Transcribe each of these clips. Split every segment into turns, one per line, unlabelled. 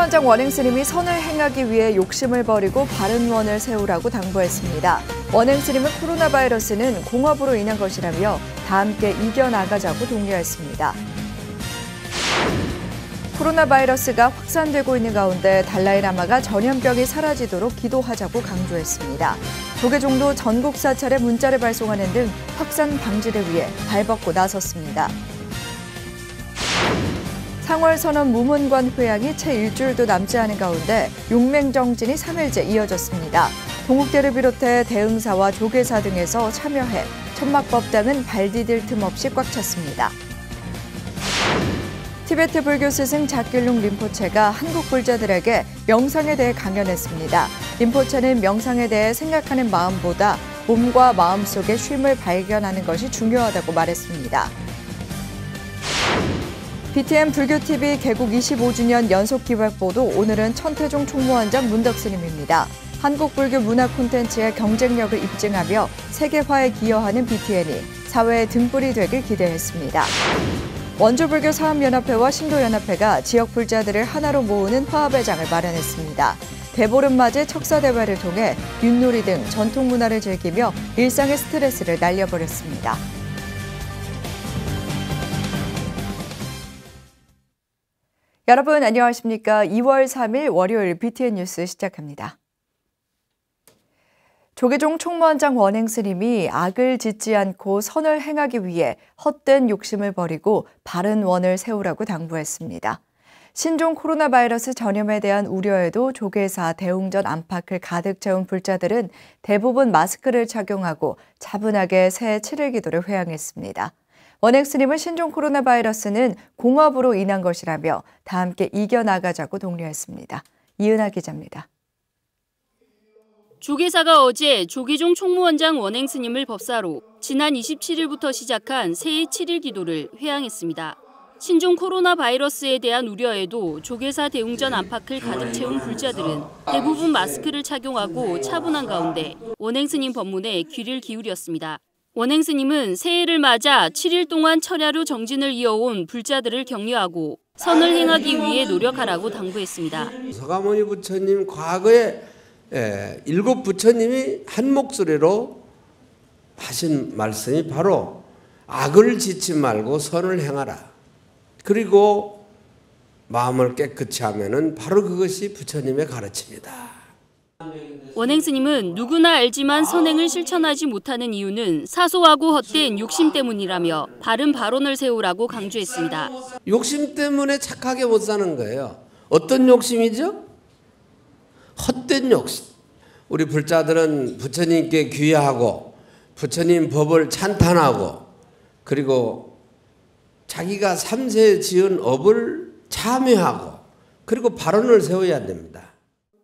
총무원장 원행 스님이 선을 행하기 위해 욕심을 버리고 바른 원을 세우라고 당부했습니다. 원행 스님은 코로나 바이러스는 공업으로 인한 것이라며 다 함께 이겨나가자고 독려했습니다. 코로나 바이러스가 확산되고 있는 가운데 달라이라마가 전염병이 사라지도록 기도하자고 강조했습니다. 조계종도 전국 사찰에 문자를 발송하는 등 확산 방지를 위해 발벗고 나섰습니다. 상월선언 무문관 회항이 채 일주일도 남지 않은 가운데 용맹정진이 3일째 이어졌습니다. 동국대를 비롯해 대흥사와 조계사 등에서 참여해 천막법당은 발 디딜 틈 없이 꽉 찼습니다. 티베트 불교 스승 자길룽 림포체가 한국 불자들에게 명상에 대해 강연했습니다. 림포체는 명상에 대해 생각하는 마음보다 몸과 마음 속의 쉼을 발견하는 것이 중요하다고 말했습니다. BTN 불교TV 개국 25주년 연속기획보도 오늘은 천태종 총무원장 문덕스님입니다. 한국 불교 문화 콘텐츠의 경쟁력을 입증하며 세계화에 기여하는 BTN이 사회의 등불이 되길 기대했습니다. 원주불교 사업연합회와 신도연합회가 지역 불자들을 하나로 모으는 화합의 장을 마련했습니다. 대보름맞이 척사대회를 통해 윷놀이 등 전통문화를 즐기며 일상의 스트레스를 날려버렸습니다. 여러분 안녕하십니까? 2월 3일 월요일 BTN 뉴스 시작합니다. 조계종 총무원장 원행 스님이 악을 짓지 않고 선을 행하기 위해 헛된 욕심을 버리고 바른 원을 세우라고 당부했습니다. 신종 코로나 바이러스 전염에 대한 우려에도 조계사 대웅전 안팎을 가득 채운 불자들은 대부분 마스크를 착용하고 차분하게 새해 7일 기도를 회향했습니다. 원행 스님은 신종 코로나 바이러스는 공업으로 인한 것이라며 다 함께 이겨나가자고 독려했습니다. 이은하 기자입니다.
조계사가 어제 조계종 총무원장 원행 스님을 법사로 지난 27일부터 시작한 새해 7일 기도를 회향했습니다. 신종 코로나 바이러스에 대한 우려에도 조계사 대웅전 안팎을 가득 채운 불자들은 대부분 마스크를 착용하고 차분한 가운데 원행 스님 법문에 귀를 기울였습니다. 원행 스님은 새해를 맞아 7일 동안 철야로 정진을 이어온 불자들을 격려하고 선을 행하기 위해 노력하라고 당부했습니다.
서가모니 부처님 과거에 7 부처님이 한 목소리로 하신 말씀이 바로 악을 짓지 말고 선을 행하라. 그리고 마음을 깨끗이 하면은 바로 그것이 부처님의 가르침이다.
원행 스님은 누구나 알지만 선행을 실천하지 못하는 이유는 사소하고 헛된 욕심 때문이라며 바른 발언을 세우라고 강조했습니다.
욕심 때문에 착하게 못 사는 거예요. 어떤 욕심이죠? 헛된 욕심. 우리 불자들은 부처님께 귀하고 부처님 법을 찬탄하고 그리고 자기가 3세 지은 업을 참여하고 그리고 발언을 세워야 됩니다.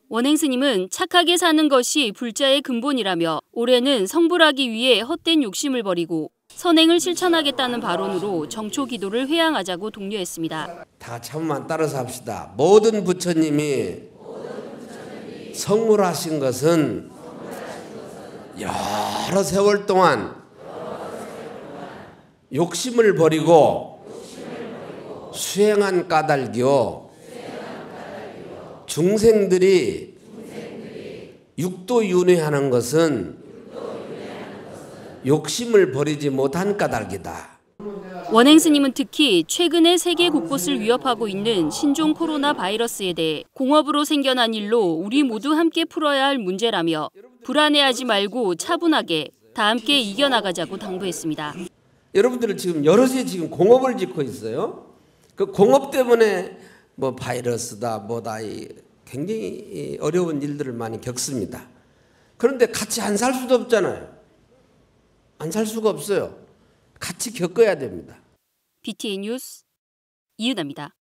원행 스님은 착하게 사는 것이 불자의 근본이라며 올해는 성불하기 위해 헛된 욕심을 버리고 선행을 실천하겠다는 발언으로 정초 기도를 회향하자고 독려했습니다.
다 같이 한번만 따라서 합시다. 모든 부처님이 성불하신 것은 여러 세월 동안 욕심을 버리고 수행한 까닭이요. 중생들이 육도윤회하는 것은 욕심을 버리지 못한 까닭이다.
원행 스님은 특히 최근에 세계 곳곳을 위협하고 있는 신종 코로나 바이러스에 대해 공업으로 생겨난 일로 우리 모두 함께 풀어야 할 문제라며 불안해하지 말고 차분하게 다 함께 이겨나가자고 당부했습니다.
여러분들은 지금 여럿이 지금 공업을 짓고 있어요. 그 공업 때문에 뭐 바이러스다 뭐다 굉장히 어려운 일들을 많이 겪습니다. 그런데 같이 안 살 수도 없잖아요. 안 살 수가 없어요. 같이 겪어야 됩니다.
BTN 뉴스 이은하입니다.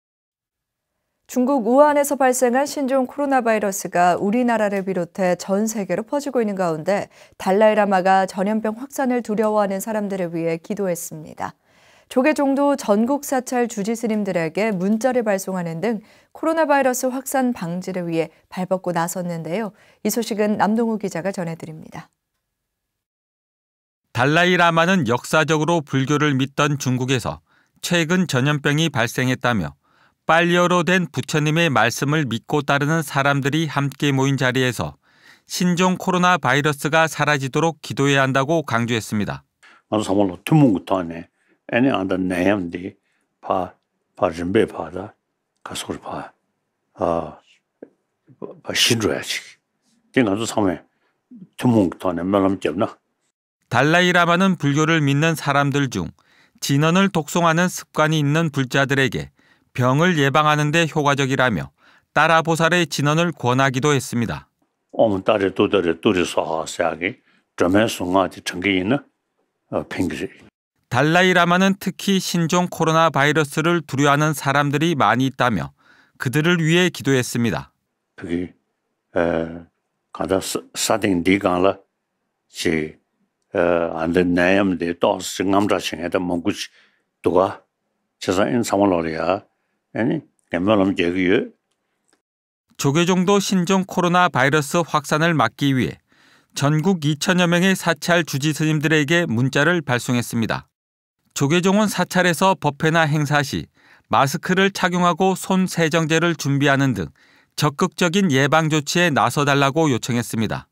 중국 우한에서 발생한 신종 코로나 바이러스가 우리나라를 비롯해 전 세계로 퍼지고 있는 가운데 달라이라마가 전염병 확산을 두려워하는 사람들을 위해 기도했습니다. 조계종도 전국 사찰 주지 스님들에게 문자를 발송하는 등 코로나 바이러스 확산 방지를 위해 발벗고 나섰는데요. 이 소식은 남동우 기자가 전해드립니다.
달라이라마는 역사적으로 불교를 믿던 중국에서 최근 전염병이 발생했다며 빨려로 된 부처님의 말씀을 믿고 따르는 사람들이 함께 모인 자리에서 신종 코로나 바이러스가 사라지도록 기도해야 한다고 강조했습니다. 달라이 라마는 불교를 믿는 사람들 중 진언을 독송하는 습관이 있는 불자들에게 병을 예방하는 데 효과적이라며 따라 보살의 진언을 권하기도 했습니다. 달라이 라마는 특히 신종 코로나 바이러스를 두려워하는 사람들이 많이 있다며 그들을 위해 기도했습니다. 조계종도 신종 코로나 바이러스 확산을 막기 위해 전국 2천여 명의 사찰 주지 스님들에게 문자를 발송했습니다. 조계종은 사찰에서 법회나 행사 시 마스크를 착용하고 손 세정제를 준비하는 등 적극적인 예방 조치에 나서달라고 요청했습니다.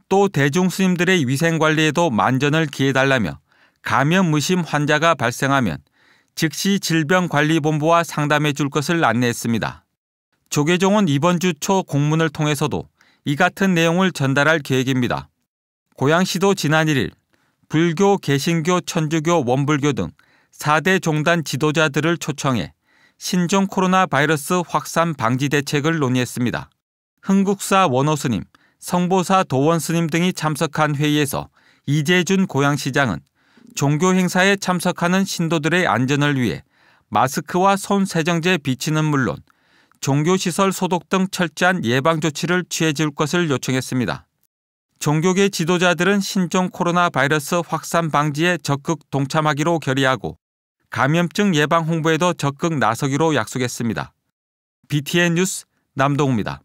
또 대중 스님들의 위생 관리에도 만전을 기해달라며 감염 의심 환자가 발생하면 즉시 질병관리본부와 상담해 줄 것을 안내했습니다. 조계종은 이번 주 초 공문을 통해서도 이 같은 내용을 전달할 계획입니다. 고양시도 지난 1일 불교, 개신교, 천주교, 원불교 등 4대 종단 지도자들을 초청해 신종 코로나 바이러스 확산 방지 대책을 논의했습니다. 흥국사 원호스님, 성보사 도원스님 등이 참석한 회의에서 이재준 고양시장은 종교 행사에 참석하는 신도들의 안전을 위해 마스크와 손 세정제 비치는 물론 종교시설 소독 등 철저한 예방조치를 취해 줄 것을 요청했습니다. 종교계 지도자들은 신종 코로나 바이러스 확산 방지에 적극 동참하기로 결의하고 감염증 예방 홍보에도 적극 나서기로 약속했습니다. BTN 뉴스 남동우입니다.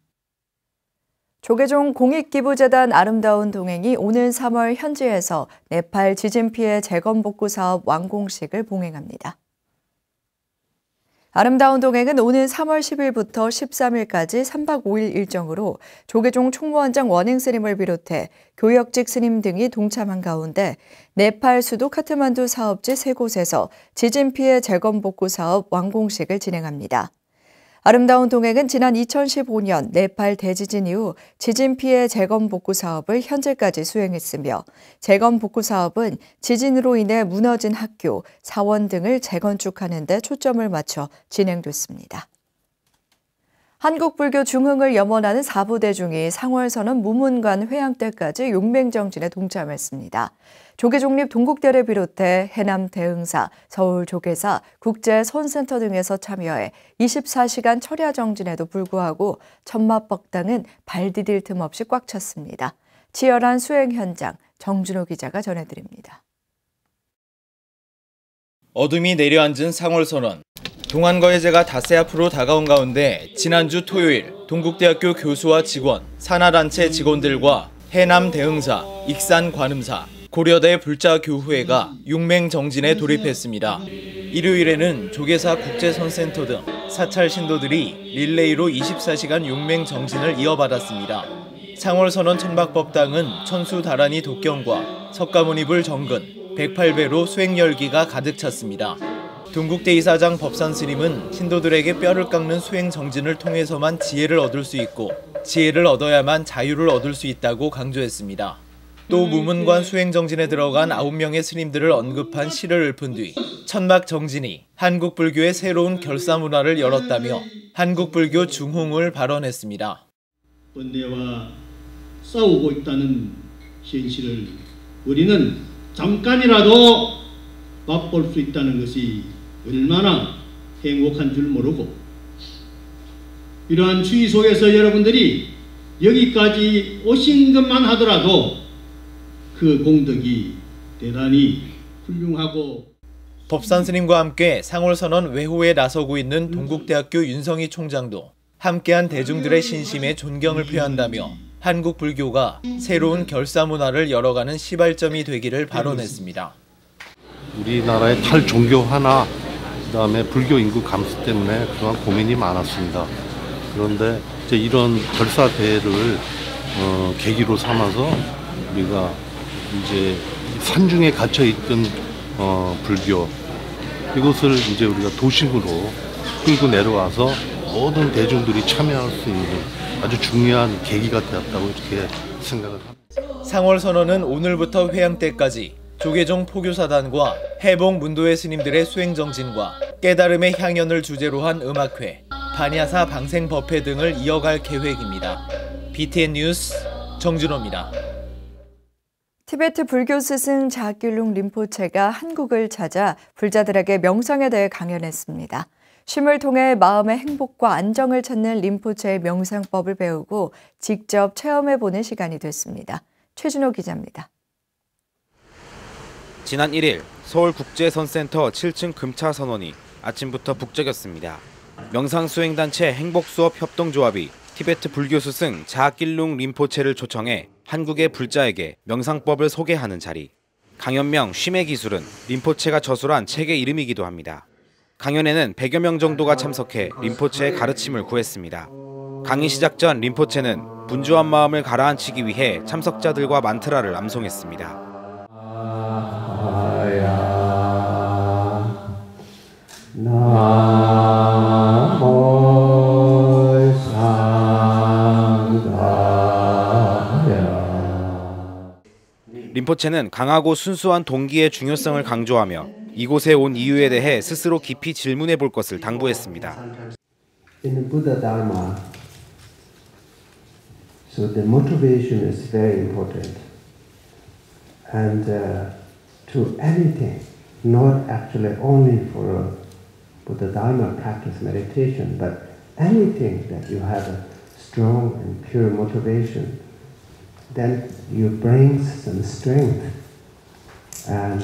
조계종 공익기부재단 아름다운 동행이 오는 3월 현지에서 네팔 지진 피해 재건복구 사업 완공식을 봉행합니다. 아름다운 동행은 오는 3월 10일부터 13일까지 3박 5일 일정으로 조계종 총무원장 원행 스님을 비롯해 교역직 스님 등이 동참한 가운데 네팔 수도 카트만두 사업지 3곳에서 지진 피해 재건복구 사업 완공식을 진행합니다. 아름다운 동행은 지난 2015년 네팔 대지진 이후 지진 피해 재건복구 사업을 현재까지 수행했으며 재건복구 사업은 지진으로 인해 무너진 학교, 사원 등을 재건축하는 데 초점을 맞춰 진행됐습니다. 한국불교 중흥을 염원하는 4부대중이 상월선언 무문관 회향 때까지 용맹정진에 동참했습니다. 조계종립 동국대를 비롯해 해남 대흥사, 서울 조계사, 국제선센터 등에서 참여해 24시간 철야 정진에도 불구하고 천마법당은 발 디딜 틈 없이 꽉 찼습니다. 치열한 수행 현장, 정준호 기자가 전해드립니다.
어둠이 내려앉은 상월선언. 동안거해제가 닷새 앞으로 다가온 가운데 지난주 토요일 동국대학교 교수와 직원, 산하단체 직원들과 해남 대흥사, 익산 관음사, 고려대 불자교후회가 용맹정진에 돌입했습니다. 일요일에는 조계사 국제선센터 등 사찰 신도들이 릴레이로 24시간 용맹정진을 이어받았습니다. 상월선언 천박법당은 천수다란이 독경과 석가모니불 정근, 108배로 수행 열기가 가득 찼습니다. 동국대 이사장 법산스님은 신도들에게 뼈를 깎는 수행 정진을 통해서만 지혜를 얻을 수 있고 지혜를 얻어야만 자유를 얻을 수 있다고 강조했습니다. 또 무문관 수행 정진에 들어간 9명의 스님들을 언급한 시를 읊은 뒤 천막 정진이 한국 불교의 새로운 결사 문화를 열었다며 한국 불교 중흥을 발언했습니다.
번뇌와 싸우고 있다는 현실을 우리는 잠깐이라도 맛볼 수 있다는 것이 얼마나 행복한 줄 모르고 이러한 추위 속에서 여러분들이 여기까지 오신 것만 하더라도 그 공덕이 대단히 훌륭하고
법산스님과 함께 상월선언 외호에 나서고 있는 동국대학교 윤성희 총장도 함께한 대중들의 신심에 존경을 표한다며 한국 불교가 새로운 결사 문화를 열어가는 시발점이 되기를 발언했습니다.
우리나라의 탈종교 하나, 그다음에 불교 인구 감소 때문에 그동안 고민이 많았습니다. 그런데 이제 이런 결사 대회를 계기로 삼아서 우리가 이제 산중에 갇혀 있던 불교 이것을 이제 우리가 도심으로 끌고 내려와서 모든 대중들이 참여할 수 있는 아주 중요한 계기가 되었다고 이렇게 생각을 합니다.
상월선언은 오늘부터 회양 때까지 조계종 포교사단과 해봉 문도회 스님들의 수행정진과 깨달음의 향연을 주제로 한 음악회, 반야사 방생법회 등을 이어갈 계획입니다. BTN 뉴스 정준호입니다.
티베트 불교 스승 자길룽 림포체가 한국을 찾아 불자들에게 명상에 대해 강연했습니다. 쉼을 통해 마음의 행복과 안정을 찾는 림포체의 명상법을 배우고 직접 체험해보는 시간이 됐습니다. 최준호 기자입니다.
지난 1일 서울국제선센터 7층 금차선원이 아침부터 북적였습니다. 명상수행단체 행복수업협동조합이 티베트 불교 스승 자길룽 림포체를 초청해 한국의 불자에게 명상법을 소개하는 자리. 강연명 쉼의 기술은 림포체가 저술한 책의 이름이기도 합니다. 강연에는 100여 명 정도가 참석해 림포체의 가르침을 구했습니다. 강의 시작 전 림포체는 분주한 마음을 가라앉히기 위해 참석자들과 만트라를 암송했습니다. 림포체는 강하고 순수한 동기의 중요성을 강조하며 이곳에 온 이유에 대해 스스로 깊이 질문해 볼 것을 당부했습니다.
In Buddha Dharma, so the motivation is very important, and to anything, not actually only for Buddha Dharma practice meditation, but anything that you have a strong and pure motivation, then you bring some strength and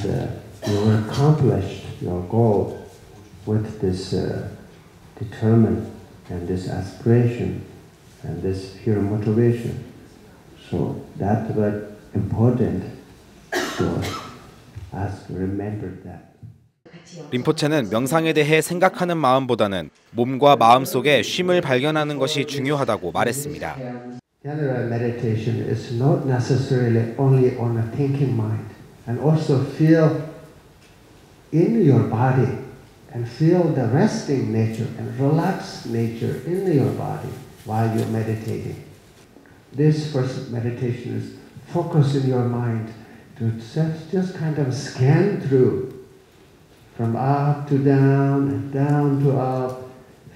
you will accomplish your goal with this determined and this aspiration and this pure motivation. So that's very important for us to remember that.
림포체는 명상에 대해 생각하는 마음보다는 몸과 마음 속에 쉼을 발견하는 것이 중요하다고 말했습니다.
General meditation is not necessarily only on a thinking mind, and also feel in your body and feel the resting nature and relaxed nature in your body while you're meditating. This first meditation is focus in your mind to just kind of scan through from up to down and down to up.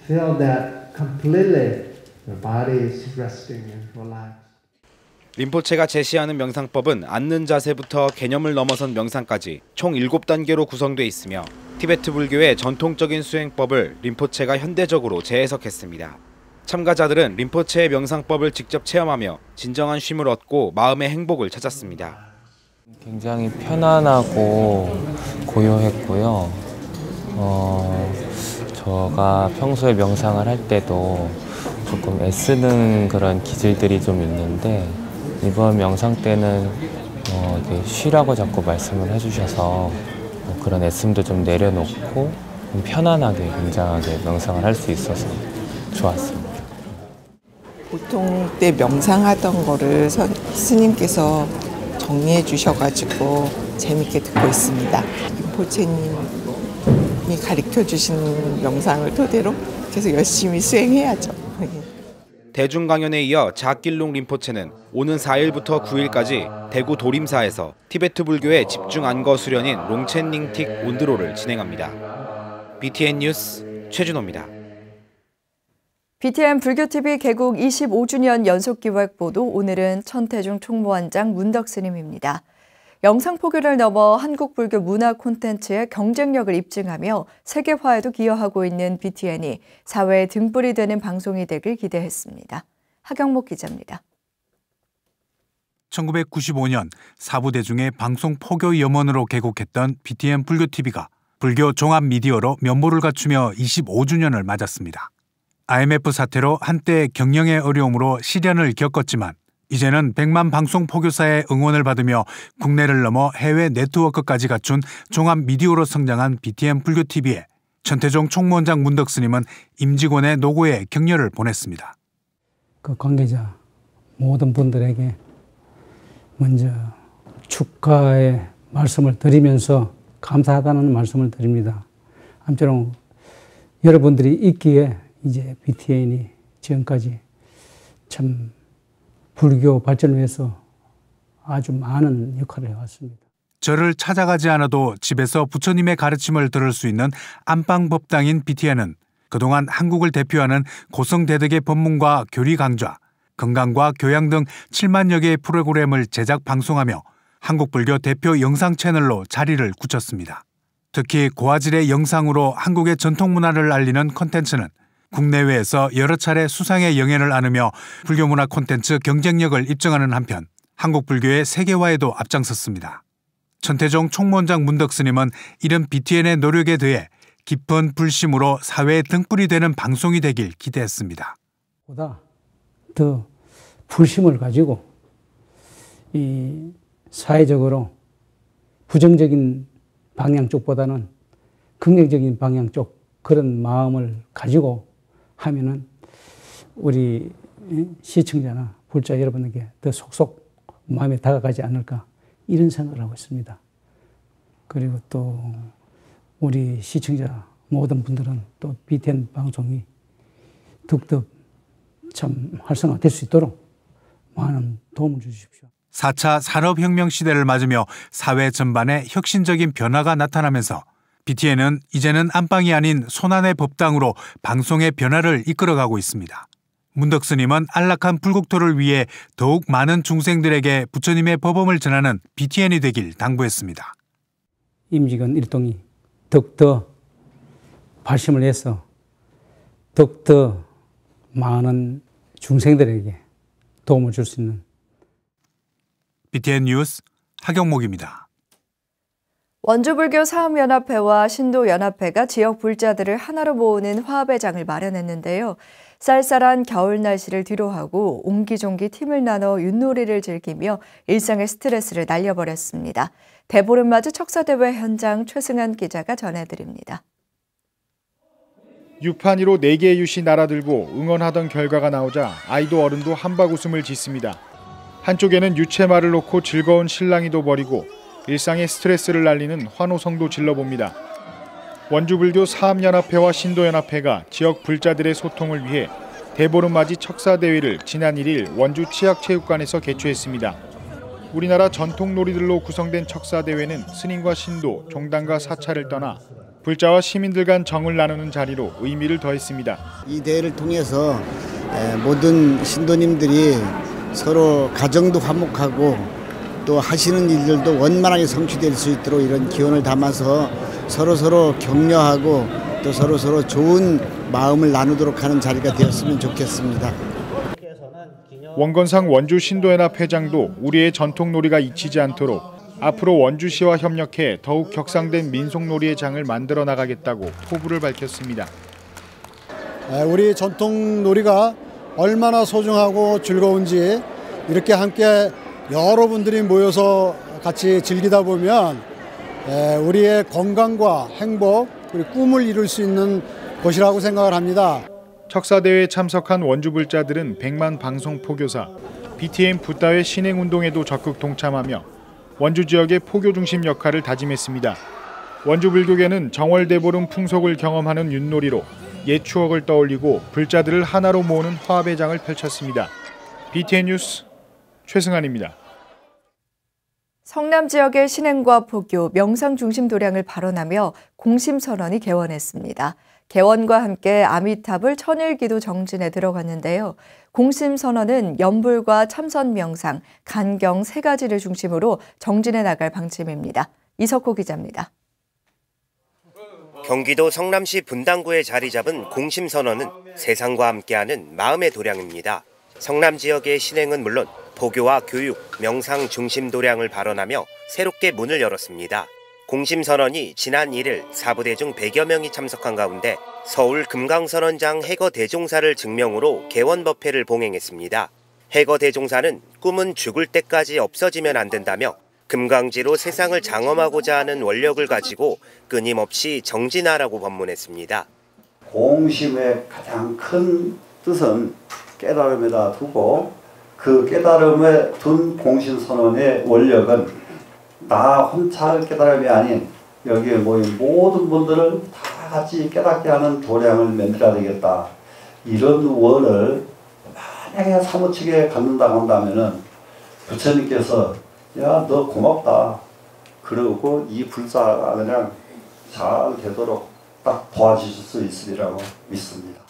Feel that completely your body is resting and relaxed.
림포체가 제시하는 명상법은 앉는 자세부터 개념을 넘어선 명상까지 총 7단계로 구성돼 있으며 티베트 불교의 전통적인 수행법을 림포체가 현대적으로 재해석했습니다. 참가자들은 림포체의 명상법을 직접 체험하며 진정한 쉼을 얻고 마음의 행복을 찾았습니다.
굉장히 편안하고 고요했고요. 제가 평소에 명상을 할 때도 조금 애쓰는 그런 기질들이 좀 있는데 이번 명상 때는 이렇게 쉬라고 자꾸 말씀을 해주셔서 그런 애씀도 좀 내려놓고 좀 편안하게 굉장하게 명상을 할 수 있어서 좋았습니다.
보통 때 명상하던 거를 스님께서 정리해 주셔가지고 재밌게 듣고 있습니다. 림포체님이 가르쳐 주신 명상을 토대로 계속 열심히 수행해야죠.
대중 강연에 이어 자길룽 림포체는 오는 4일부터 9일까지 대구 도림사에서 티베트 불교의 집중 안거 수련인 롱첸닝틱 온드로를 진행합니다. BTN 뉴스 최준호입니다.
BTN 불교TV 개국 25주년 연속기획보도 오늘은 천태중 총무원장 문덕 스님입니다. 영상포교를 넘어 한국 불교 문화 콘텐츠의 경쟁력을 입증하며 세계화에도 기여하고 있는 BTN이 사회에 등불이 되는 방송이 되길 기대했습니다. 하경목 기자입니다.
1995년 사부대중의 방송 포교 염원으로 개국했던 BTN 불교TV가 불교 종합 미디어로 면모를 갖추며 25주년을 맞았습니다. IMF 사태로 한때 경영의 어려움으로 시련을 겪었지만 이제는 100만 방송 포교사의 응원을 받으며 국내를 넘어 해외 네트워크까지 갖춘 종합 미디어로 성장한 BTN 불교TV에 천태종 총무원장 문덕 스님은 임직원의 노고에 격려를 보냈습니다.
그 관계자 모든 분들에게 먼저 축하의 말씀을 드리면서 감사하다는 말씀을 드립니다. 아무쪼록 여러분들이 있기에 이제 BTN이 지금까지 참 불교 발전을 위해서 아주 많은 역할을 해왔습니다.
절을 찾아가지 않아도 집에서 부처님의 가르침을 들을 수 있는 안방법당인 BTN은 그동안 한국을 대표하는 고성대덕의 법문과 교리 강좌, 건강과 교양 등 7만여 개의 프로그램을 제작 방송하며 한국불교 대표 영상 채널로 자리를 굳혔습니다. 특히 고화질의 영상으로 한국의 전통 문화를 알리는 콘텐츠는 국내외에서 여러 차례 수상의 영예를 안으며 불교문화 콘텐츠 경쟁력을 입증하는 한편 한국 불교의 세계화에도 앞장섰습니다. 천태종 총무원장 문덕 스님은 이런 BTN의 노력에 대해 깊은 불심으로 사회에 등불이 되는 방송이 되길 기대했습니다.
보다 더 불심을 가지고 이 사회적으로 부정적인 방향 쪽보다는 긍정적인 방향 쪽 그런 마음을 가지고 하면은 우리 시청자나 불자 여러분에게 더 속속 마음에 다가가지 않을까 이런 생각을 하고 있습니다. 그리고 또 우리 시청자 모든 분들은 또 BTN 방송이 더욱더 참 활성화될 수 있도록 많은 도움을 주십시오.
4차 산업혁명 시대를 맞으며 사회 전반에 혁신적인 변화가 나타나면서 BTN은 이제는 안방이 아닌 손안의 법당으로 방송의 변화를 이끌어가고 있습니다. 문덕 스님은 안락한 불국토를 위해 더욱 많은 중생들에게 부처님의 법음을 전하는 BTN이 되길 당부했습니다.
임직원 일동이 더욱더 발심을 해서 더욱더 많은 중생들에게 도움을 줄 수 있는
BTN 뉴스 하경목입니다.
원주불교 사업연합회와 신도연합회가 지역 불자들을 하나로 모으는 화합의 장을 마련했는데요. 쌀쌀한 겨울 날씨를 뒤로하고 옹기종기 팀을 나눠 윷놀이를 즐기며 일상의 스트레스를 날려버렸습니다. 대보름맞이 척사대회 현장 최승한 기자가 전해드립니다.
유판 위로 4개의 윷이 날아들고 응원하던 결과가 나오자 아이도 어른도 한박 웃음을 짓습니다. 한쪽에는 유채말을 놓고 즐거운 실랑이도 벌이고 일상의 스트레스를 날리는 환호성도 질러봅니다. 원주불교 사업연합회와 신도연합회가 지역 불자들의 소통을 위해 대보름맞이 척사대회를 지난 1일 원주 치학체육관에서 개최했습니다. 우리나라 전통 놀이들로 구성된 척사대회는 스님과 신도, 종단과 사찰을 떠나 불자와 시민들 간 정을 나누는 자리로 의미를 더했습니다.
이 대회를 통해서 모든 신도님들이 서로 가정도 화목하고 또 하시는 일들도 원만하게 성취될 수 있도록 이런 기원을 담아서 서로 격려하고 또 서로 좋은 마음을 나누도록 하는 자리가 되었으면 좋겠습니다.
원건상 원주 신도연합 회장도 우리의 전통놀이가 잊히지 않도록 앞으로 원주시와 협력해 더욱 격상된 민속놀이의 장을 만들어 나가겠다고 포부를 밝혔습니다.
우리 전통놀이가 얼마나 소중하고 즐거운지 이렇게 함께 여러분들이 모여서 같이 즐기다 보면 우리의 건강과 행복 그리고 꿈을 이룰 수 있는 곳이라고 생각을 합니다.
척사대회에 참석한 원주불자들은 100만 방송 포교사, BTN 붓다회 신행운동에도 적극 동참하며 원주 지역의 포교 중심 역할을 다짐했습니다. 원주불교계는 정월대보름 풍속을 경험하는 윷놀이로 옛 추억을 떠올리고 불자들을 하나로 모으는 화합의 장을 펼쳤습니다. BTN 뉴스 최승환입니다.
성남 지역의 신행과 포교, 명상 중심 도량을 발언하며 공심선언이 개원했습니다. 개원과 함께 아미탑을 천일기도 정진에 들어갔는데요. 공심선언은 연불과 참선 명상, 간경 3가지를 중심으로 정진해 나갈 방침입니다. 이석호 기자입니다.
경기도 성남시 분당구에 자리 잡은 공심선언은 세상과 함께하는 마음의 도량입니다. 성남 지역의 신행은 물론 포교와 교육, 명상 중심 도량을 발언하며 새롭게 문을 열었습니다. 공심선언이 지난 1일 사부대중 100여 명이 참석한 가운데 서울 금강선언장 해거대종사를 증명으로 개원법회를 봉행했습니다. 해거대종사는 꿈은 죽을 때까지 없어지면 안 된다며 금강지로 세상을 장엄하고자 하는 원력을 가지고 끊임없이 정진하라고 법문했습니다.
공심의 가장 큰 뜻은 깨달음에다 두고 그 깨달음에 둔 공심선언의 원력은 나 혼자의 깨달음이 아닌 여기에 모인 모든 분들을 다 같이 깨닫게 하는 도량을 만들어야 되겠다. 이런 원을 만약에 사무치게 갖는다고 한다면은 부처님께서 야, 너 고맙다. 그러고 이 불사가 그냥 잘 되도록 딱 도와주실 수 있으리라고 믿습니다.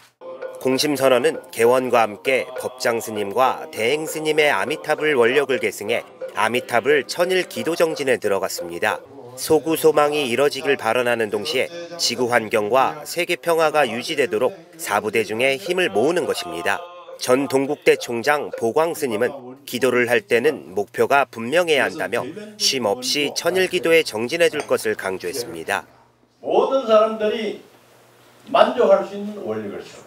공심선언은 개원과 함께 법장 스님과 대행 스님의 아미타불 원력을 계승해 아미타불 천일 기도정진에 들어갔습니다. 소구 소망이 이뤄지길 발언하는 동시에 지구 환경과 세계 평화가 유지되도록 사부대중의 힘을 모으는 것입니다. 전 동국대 총장 보광 스님은 기도를 할 때는 목표가 분명해야 한다며 쉼 없이 천일 기도에 정진해 줄 것을 강조했습니다.
모든 사람들이 만족할 수 있는 원력을 세워요.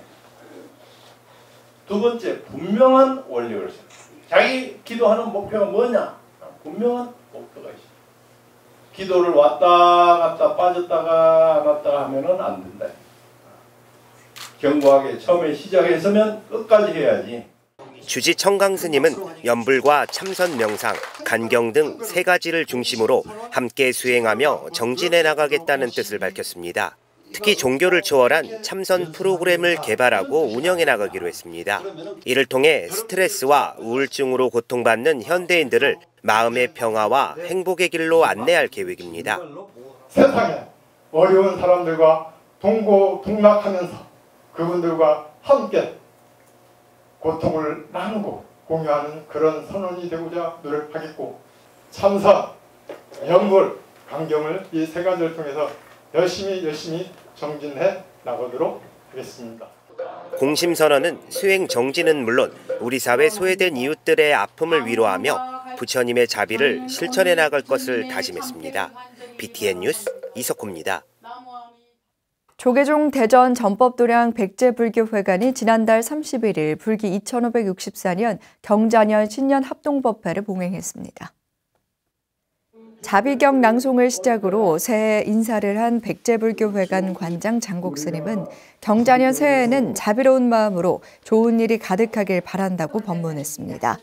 두 번째, 분명한 원력을 세워요. 자기 기도하는 목표가 뭐냐? 분명한 목표가 있어요. 기도를 왔다 갔다 빠졌다가 왔다가 하면은 안 된다. 견고하게 처음에 시작했으면 끝까지 해야지.
주지 청강 스님은 연불과 참선 명상, 간경 등 3가지를 중심으로 함께 수행하며 정진해 나가겠다는 뜻을 밝혔습니다. 특히 종교를 초월한 참선 프로그램을 개발하고 운영해 나가기로 했습니다. 이를 통해 스트레스와 우울증으로 고통받는 현대인들을 마음의 평화와 행복의 길로 안내할 계획입니다.
세상에 어려운 사람들과 동고동락하면서 그분들과 함께 고통을 나누고 공유하는 그런 선언이 되고자 노력하겠고, 참선, 연불, 강경을 이 3가지를 통해서 열심히 정진해 나가도록 하겠습니다.
공심선언은 수행 정진은 물론 우리 사회 소외된 이웃들의 아픔을 위로하며 부처님의 자비를 실천해 나갈 것을 다짐했습니다. BTN 뉴스 이석호입니다.
조계종 대전 전법도량 백제불교회관이 지난달 31일 불기 2564년 경자년 신년 합동법회를 봉행했습니다. 자비경 낭송을 시작으로 새해 인사를 한 백제불교회관 관장 장곡 스님은 경자년 새해에는 자비로운 마음으로 좋은 일이 가득하길 바란다고 법문했습니다.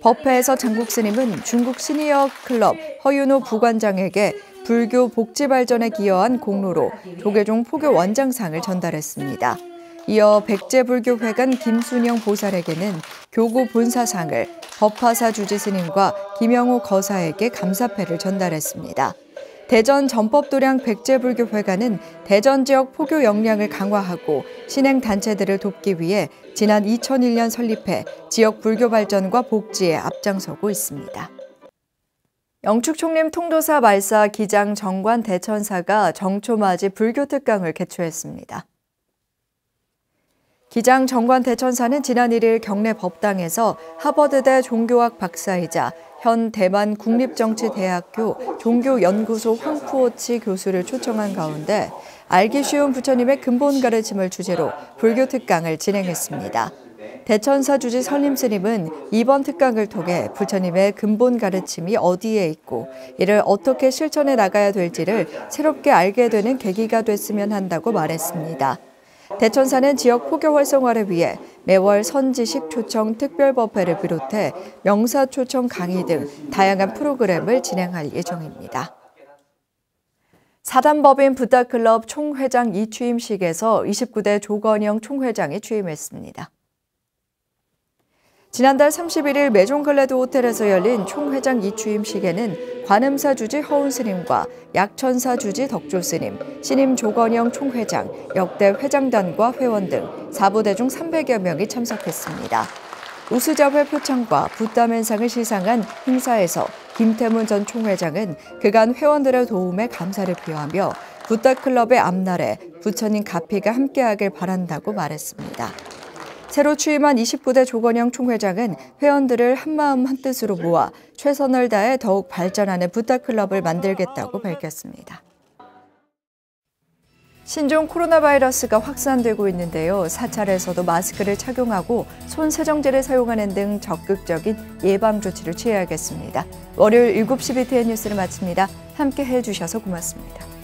법회에서 장곡 스님은 중국 시니어 클럽 허윤호 부관장에게 불교 복지 발전에 기여한 공로로 조계종 포교 원장상을 전달했습니다. 이어 백제불교회관 김순영 보살에게는 교구 본사상을, 법화사 주지 스님과 김영호 거사에게 감사패를 전달했습니다. 대전 전법도량 백제불교회관은 대전 지역 포교 역량을 강화하고 신행 단체들을 돕기 위해 지난 2001년 설립해 지역 불교 발전과 복지에 앞장서고 있습니다. 영축총림 통도사 말사 기장 정관 대천사가 정초맞이 불교 특강을 개최했습니다. 기장 정관 대천사는 지난 1일 경내 법당에서 하버드대 종교학 박사이자 현 대만 국립정치대학교 종교연구소 황푸오치 교수를 초청한 가운데 알기 쉬운 부처님의 근본 가르침을 주제로 불교 특강을 진행했습니다. 대천사 주지 선림스님은 이번 특강을 통해 부처님의 근본 가르침이 어디에 있고 이를 어떻게 실천해 나가야 될지를 새롭게 알게 되는 계기가 됐으면 한다고 말했습니다. 대천사는 지역 포교 활성화를 위해 매월 선지식 초청 특별법회를 비롯해 명사 초청 강의 등 다양한 프로그램을 진행할 예정입니다. 사단법인 부다클럽 총회장 이취임식에서 29대 조건영 총회장이 취임했습니다. 지난달 31일 메종글래드 호텔에서 열린 총회장 이취임식에는 관음사 주지 허운 스님과 약천사 주지 덕조 스님, 신임 조건영 총회장, 역대 회장단과 회원 등 사부대중 300여 명이 참석했습니다. 우수자회 표창과 붓다맨상을 시상한 행사에서 김태문 전 총회장은 그간 회원들의 도움에 감사를 표하며 부다클럽의 앞날에 부처님 가피가 함께하길 바란다고 말했습니다. 새로 취임한 29대 조건영 총회장은 회원들을 한마음 한뜻으로 모아 최선을 다해 더욱 발전하는 부다클럽을 만들겠다고 밝혔습니다. 신종 코로나 바이러스가 확산되고 있는데요. 사찰에서도 마스크를 착용하고 손 세정제를 사용하는 등 적극적인 예방 조치를 취해야겠습니다. 월요일 7시 BTN 뉴스를 마칩니다. 함께 해주셔서 고맙습니다.